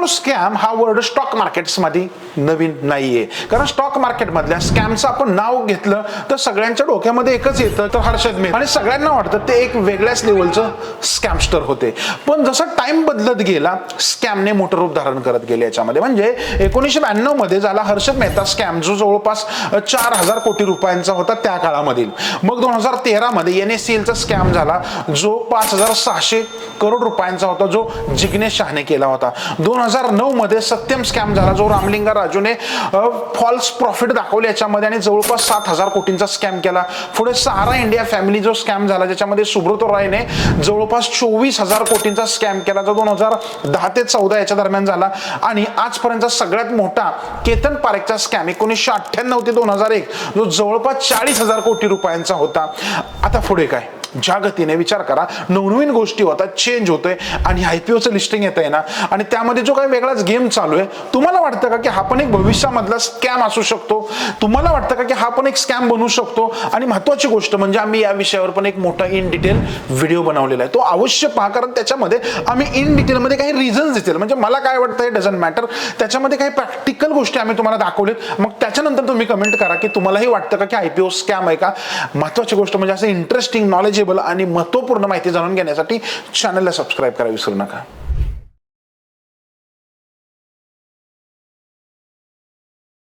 मित्रांनो, स्कॅम हा word stock मार्केट्समध्ये नवीन नाहीये, कारण स्टॉक मार्केटमधल्या स्कॅमचं आपण नाव घेतलं तर सगळ्यांच्या डोक्यामध्ये एकच येतं, तर हर्षद मेहता, आणि सगळ्यांना वाटतं ते एक वेगळ्याच लेवलचं स्कॅमस्टर होते. पण जसं टाइम बदलत गेला, स्कॅमने मोठं रूप धारण करत गेले याच्यामध्ये. म्हणजे 1992 मध्ये झाला हर्षद मेहता स्कॅम, जो जवळपास 4,000 कोटी रुपयांचा होता त्या काळामधील. मग 2013 मध्ये NSCL चा स्कॅम झाला, जो 5,600 करोड रुपयांचा होता, जो जिग्नेश शहाने केला होता. 2009 मध्ये सत्यम स्कॅम झाला, जो रामलिंगा राजूने फॉल्स प्रॉफिट दाखवले याच्यामध्ये आणि जवळपास 7,000 कोटींचा स्कॅम केला. पुढे सहारा इंडिया फॅमिली जो स्कॅम झाला, ज्याच्यामध्ये सुब्रतो रायने जवळपास 24,000 कोटींचा स्कॅम केला, जो 2010 ते 14 याच्या दरम्यान झाला. आणि आजपर्यंत सगळ्यात मोठा केतन पारेखचा स्कॅम 1998 ते 2001, जो जवळपास 40,000 कोटी रुपयांचा होता. आता पुढे काय? ज्या गतीने विचार करा, नवनवीन गोष्टी होतात, चेंज होतोय, आणि IPOचं लिस्टिंग येत आहे ना, आणि त्यामध्ये जो काही वेगळाच गेम चालू आहे. तुम्हाला वाटतं का की हा पण एक भविष्यामधला स्कॅम असू शकतो? तुम्हाला वाटतं का की हा पण एक स्कॅम बनू शकतो? आणि महत्वाची गोष्ट म्हणजे आम्ही या विषयावर पण एक मोठा इन डिटेल व्हिडिओ बनवलेला आहे, तो अवश्य पहा, कारण त्याच्यामध्ये आम्ही इन डिटेलमध्ये काही रिझन्स देतील. म्हणजे मला काय वाटतं, हे डझंट मॅटर, त्याच्यामध्ये काही प्रॅक्टिकल गोष्टी आम्ही तुम्हाला दाखवलेत. मग त्याच्यानंतर तुम्ही कमेंट करा की तुम्हालाही वाटतं का की IPO स्कॅम आहे का. महत्वाची गोष्ट म्हणजे असं इंटरेस्टिंग, नॉलेजेबल आणि महत्वपूर्ण माहिती जाणून घेण्यासाठी चॅनलला सबस्क्राईब करायला विसरू नका.